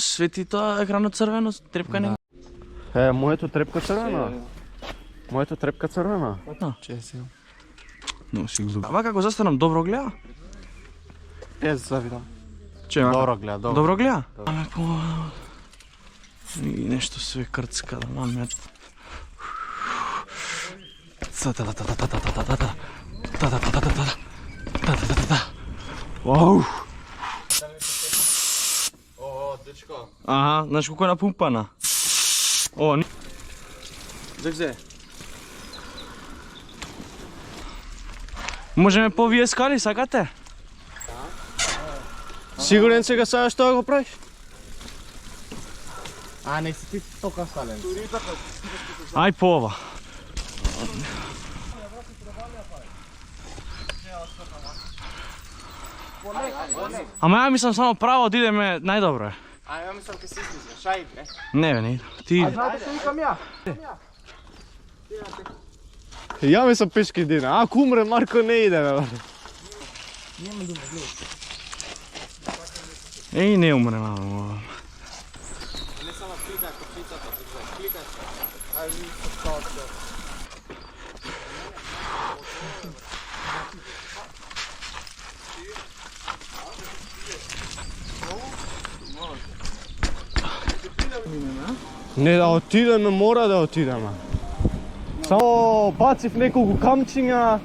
Свети тоа екранот црвено, трепка не. Моето трепка црвена. Моето трепка црвена. Чеси. Но си глуп. Ава како застанам, добро гледа? Завидам. Че, Добро гледа, добро. Добро гледа? Аме по... И нешто све крцка да мамет. Вау! О, дечко. Аха, знаеш колко е напумпана? О, ни... Зекзе. Можеме по вие скали, сакате? Сигурен сега сега што го правиш? А, не си ти тока сален. Ај по ова. Ама ја мислам само право да идеме најдобро е. А, ја мислам ке си излиза. Шај, бе. Не бе, не иде. Ти иде. Знаете што викам ја? Ја ми сам пешки идина. Ако умре Марко не иде, бе. Еј, не умре, мамо. Не само кликај по птицата, кликај. Ај, ви стаот. Не да отидеме, мора да отидеме. Само бацив неколку камчиња.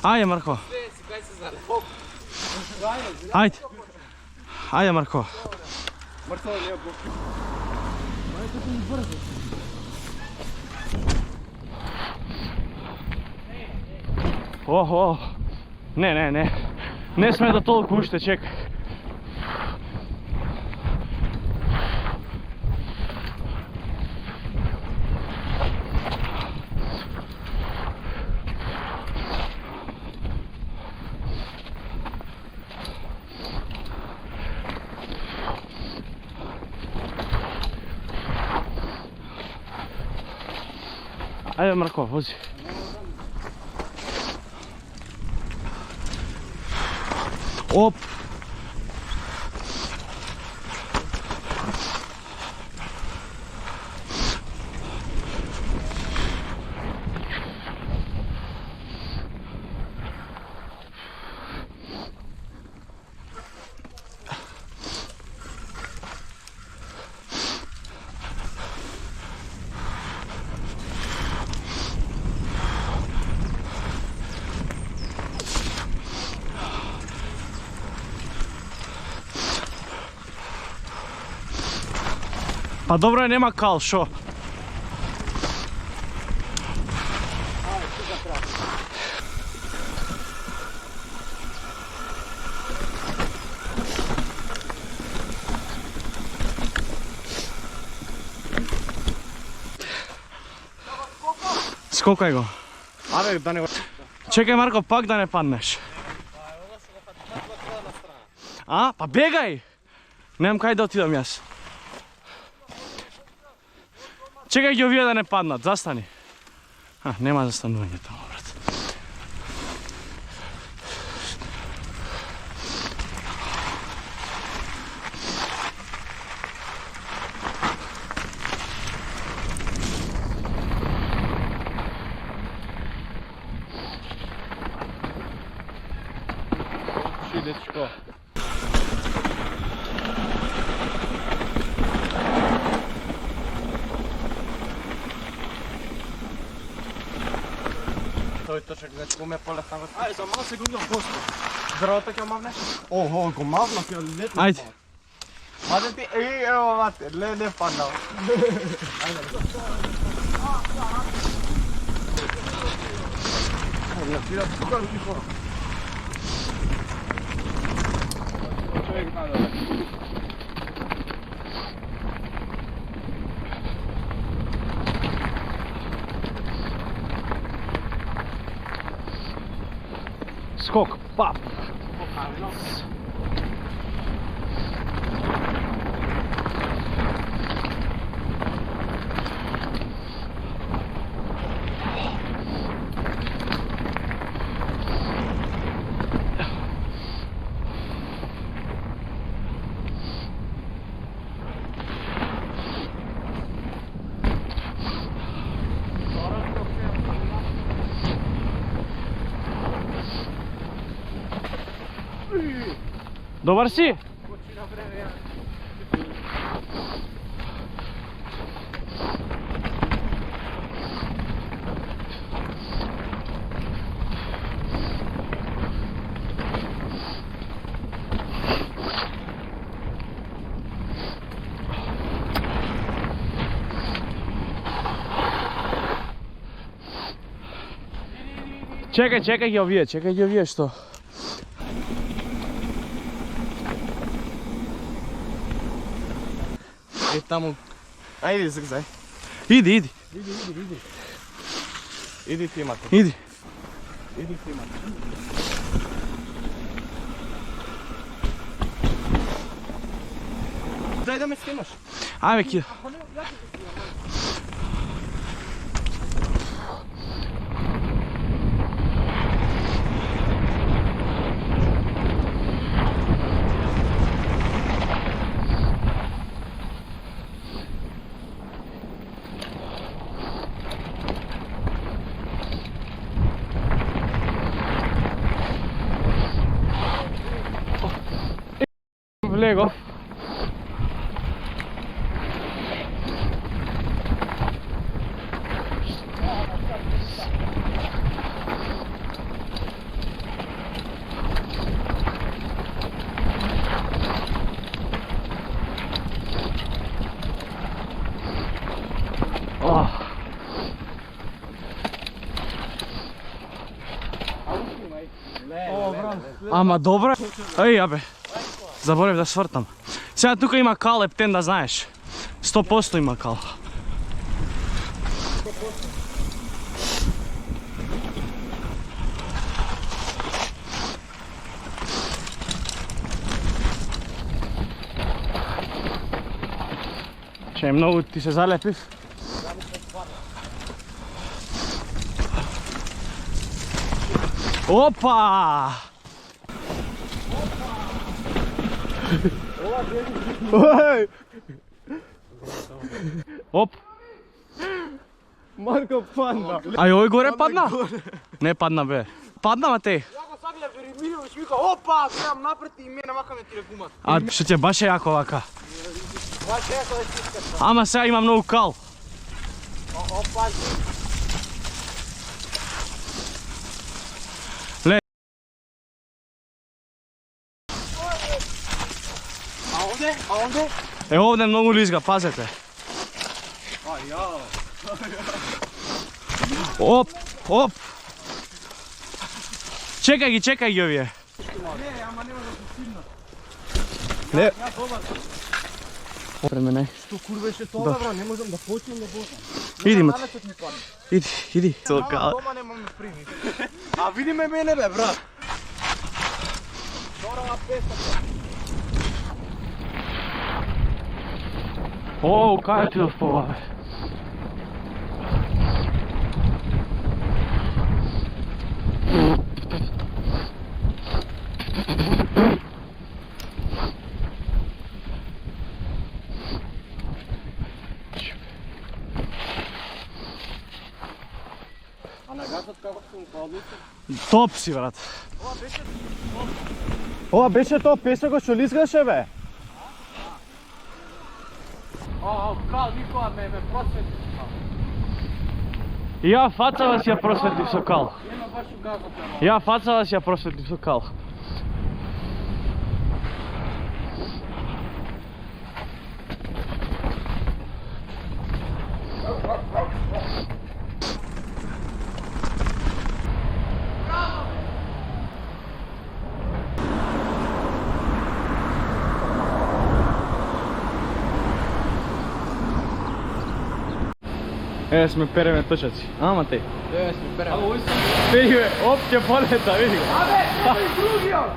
Ајде, Марко. Ајде. Ајде, Марко. Охо. Не. Не сме да толку уште, чекај. Ајде, Марко, вози. Оп! Па добро е, нема кал, шо? Скокај го. Абе, да не го... Чекај, Марко, пак да не паднеш. А? Па бегај! Немам кај да отидам јас. Чекај ги овие да не паднат, застани. Нема застанување таму, брат. Ши, дечко. Тој точак дечко ме полетна го. Ајде, за мал секунда посто. Здравото ќе мавнеш? Ого, го мавнав ја летно. Ајде. Мате ти, ево мате, не паднал. Скок, пап. Добар си? Čekaj ги ovije što. Таму. Ајде, згзај. Иди. Иди ти мате. Иди. Иди ти мате. Дај да ме снимаш. Ајме ки. Влего. Ама добро. Еј, абе. Заборев да свртам. Сега тука има кал, ептен да знаеш. 100% има кал. Че многу ти се залепив? Опа! Ој! Оп! Марко падна. Ај овој горе падна? Не падна бе. Падна Матеј. Ја го сагледав Милович вика, опа, гледам напред и мене вака ме тире гумата. А што ти е баш е јако вака. Баш јако да стискаш. Ама сега има многу кал. Опа. Ле. А онде? Е овде многу лизга, пазете. Оп, оп. Чекај ги овие. Не, ама нема да се стигна. Не. Ја добар. Пред мене. Што курвеше тоа, бра, не можам да почнем да босам. Иди, Мат. Налетот ми падна. Иди. Ама дома немам да прими. А види ме мене бе, брат. Дорава песата. О, кај ти по бе. А на газот како сум паднал? Топ си, брат. Ова беше тоа песокот што лизгаше бе. Кал, никога ме просвети. Ја фацава си ја просветлив со кал. Нема баш у газот. Ја фацава си ја просветлив со кал. Еве сме переме точаци. Ама те. Еве сме переме. Види бе, оп ќе полета, види го. Абе, другиот!